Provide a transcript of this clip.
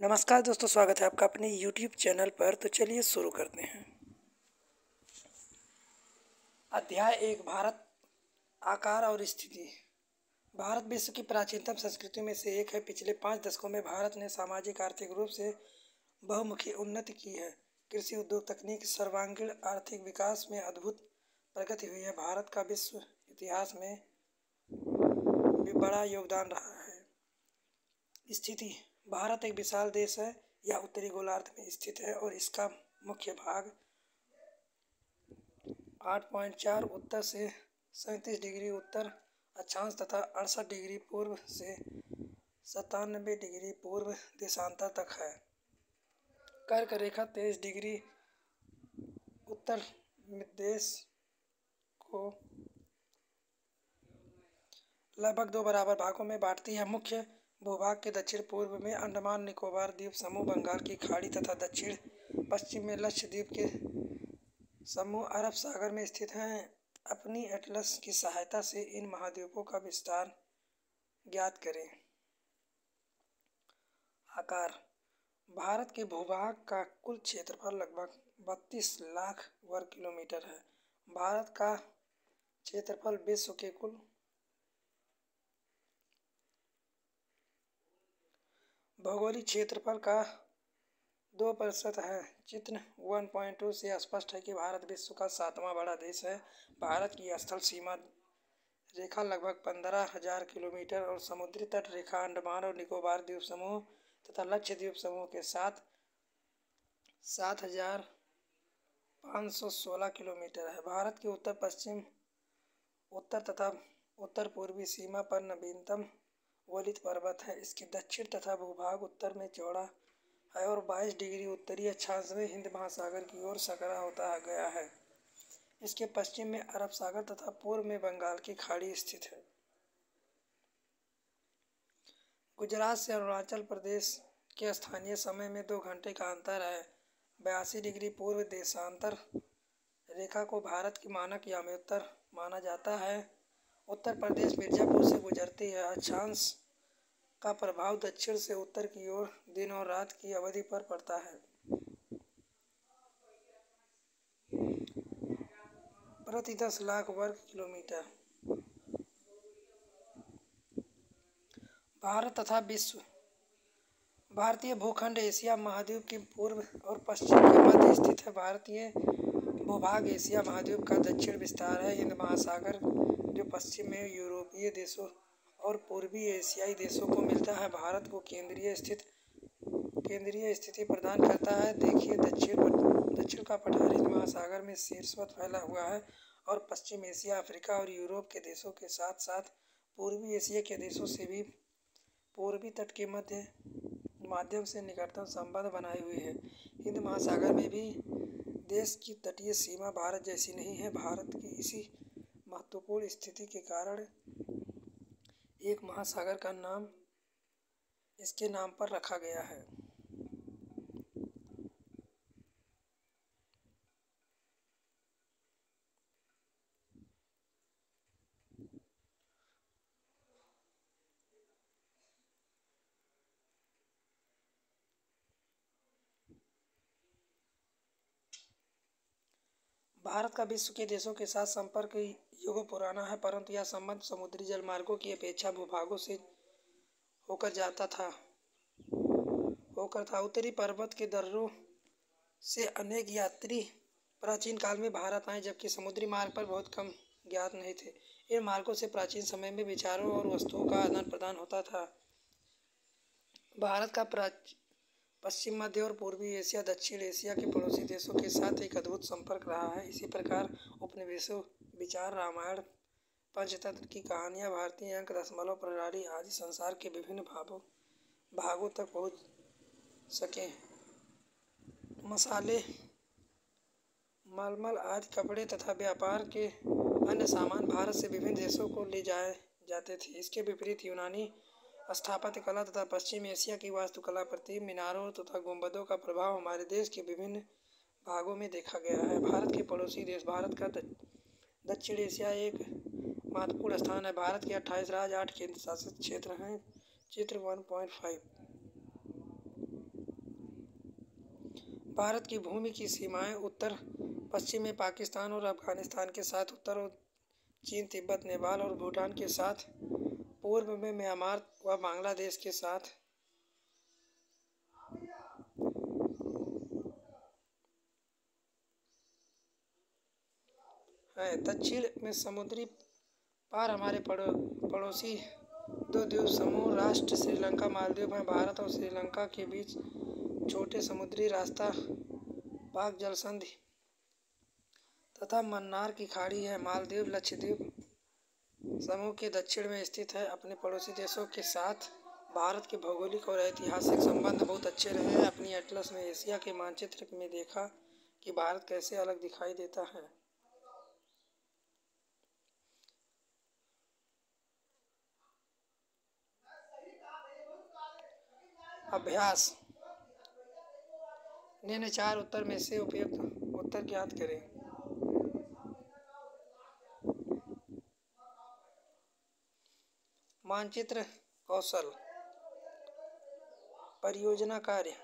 नमस्कार दोस्तों, स्वागत है आपका अपने YouTube चैनल पर। तो चलिए शुरू करते हैं। अध्याय 1, भारत, आकार और स्थिति। भारत विश्व की प्राचीनतम संस्कृतियों में से एक है। पिछले 5 दशकों में भारत ने सामाजिक आर्थिक रूप से बहुमुखी उन्नति की है। कृषि, उद्योग, तकनीक, सर्वांगीण आर्थिक विकास में अद्भुत प्रगति हुई है। भारत का विश्व इतिहास में भी बड़ा योगदान रहा है। स्थिति। भारत एक विशाल देश है। यह उत्तरी गोलार्ध में स्थित है और इसका मुख्य भाग 8.4 उत्तर से 37 डिग्री उत्तर अक्षांश तथा 68 डिग्री पूर्व से 97 डिग्री पूर्व देशांतर तक है। कर्क रेखा 23 डिग्री उत्तर देश को लगभग 2 बराबर भागों में बांटती है। मुख्य भूभाग के दक्षिण पूर्व में अंडमान निकोबार द्वीप समूह, बंगाल की खाड़ी तथा दक्षिण पश्चिम में लक्षद्वीप के समूह अरब सागर में स्थित हैं। अपनी एटलस की सहायता से इन महाद्वीपों का विस्तार ज्ञात करें। आकार। भारत के भूभाग का कुल क्षेत्रफल लगभग 32 लाख वर्ग किलोमीटर है। भारत का क्षेत्रफल विश्व के कुल भौगोलिक क्षेत्रफल का 2% है। चित्र 1.2 से स्पष्ट है कि भारत विश्व का 7वां बड़ा देश है। भारत की स्थल सीमा रेखा लगभग 15,000 किलोमीटर और समुद्री तट रेखा अंडमान और निकोबार द्वीप समूह तथा लक्षद्वीप समूह के साथ 7,516 किलोमीटर है। भारत की उत्तर पश्चिम, उत्तर तथा उत्तर पूर्वी सीमा पर नवीनतम वलित पर्वत है। इसके दक्षिण तथा भूभाग उत्तर में चौड़ा है और 22 डिग्री उत्तरी अक्षांश में हिंद महासागर की ओर सकरा होता गया है। इसके पश्चिम में अरब सागर तथा पूर्व में बंगाल की खाड़ी स्थित है। गुजरात से अरुणाचल प्रदेश के स्थानीय समय में 2 घंटे का अंतर है। 82 डिग्री पूर्व देशांतर रेखा को भारत की मानक यामोत्तर माना जाता है। उत्तर प्रदेश मिर्जापुर से गुजरती है। अक्षांश का प्रभाव दक्षिण से उत्तर की ओर दिन और रात की अवधि पर पड़ता है। प्रति 10 लाख वर्ग किलोमीटर। भारत तथा विश्व। भारतीय भूखंड एशिया महाद्वीप के पूर्व और पश्चिम के मध्य स्थित है। भारतीय भूभाग एशिया महाद्वीप का दक्षिण विस्तार है। हिंद महासागर जो पश्चिम में यूरोपीय देशों और पूर्वी एशियाई देशों को मिलता है, भारत को केंद्रीय स्थिति प्रदान करता है। देखिए, दक्षिण का पठार हिंद महासागर में शीर्षवत फैला हुआ है और पश्चिम एशिया, अफ्रीका और यूरोप के देशों के साथ साथ पूर्वी एशिया के देशों से भी पूर्वी तट के माध्यम से निकटतम संबंध बनाए हुए है। हिंद महासागर में भी देश की तटीय सीमा भारत जैसी नहीं है। भारत की इसी महत्वपूर्ण स्थिति के कारण एक महासागर का नाम इसके नाम पर रखा गया है। भारत का विश्व के देशों के साथ संपर्क युगों पुराना है, परंतु यह संबंध समुद्री जलमार्गों की अपेक्षा भूभागों से होकर था। उत्तरी पर्वत के दर्रों से अनेक यात्री प्राचीन काल में भारत आए, जबकि समुद्री मार्ग पर बहुत कम ज्ञात नहीं थे। इन मार्गों से प्राचीन समय में विचारों और वस्तुओं का आदान प्रदान होता था। भारत का पश्चिम, मध्य और पूर्वी एशिया, दक्षिण एशिया के पड़ोसी देशों के साथ एक अद्भुत संपर्क रहा है। इसी प्रकार उपनिवेशों, विचार, रामायण, पंचतंत्र की कहानियाँ, भारतीय अंक, दशमलव प्रणाली आदि संसार के विभिन्न भागों तक पहुँच सके। मसाले, मलमल आदि कपड़े तथा व्यापार के अन्य सामान भारत से विभिन्न देशों को ले जाए जाते थे। इसके विपरीत यूनानी स्थापत्य कला तथा पश्चिम एशिया की वास्तुकला, प्रतीक, मीनारों तथा गुंबदों का प्रभाव हमारे देश के विभिन्न भागों में देखा गया है। भारत के पड़ोसी देश। भारत का दक्षिण एशिया एक महत्वपूर्ण स्थान है। भारत के 28 राज्य, 8 केंद्र शासित क्षेत्र हैं। चित्र 1.5। भारत की भूमि की सीमाएं उत्तर पश्चिम में पाकिस्तान और अफगानिस्तान के साथ, उत्तर और चीन, तिब्बत, नेपाल और भूटान के साथ, पूर्व में म्यांमार व बांग्लादेश के साथ है। दक्षिण में समुद्री पार हमारे पड़ोसी दो द्वीप समूह राष्ट्र श्रीलंका मालदीव हैं। भारत और श्रीलंका के बीच छोटे समुद्री रास्ता पाक जलसंधि तथा मन्नार की खाड़ी है। मालदीव लक्षद्वीप समूह के दक्षिण में स्थित है। अपने पड़ोसी देशों के साथ भारत के भौगोलिक और ऐतिहासिक संबंध बहुत अच्छे रहे हैं। अपनी एटलस में एशिया के मानचित्र में देखा कि भारत कैसे अलग दिखाई देता है। अभ्यास: निम्न चार उत्तर में से उपयुक्त उत्तर ज्ञात करें। मानचित्र कौशल: परियोजना कार्य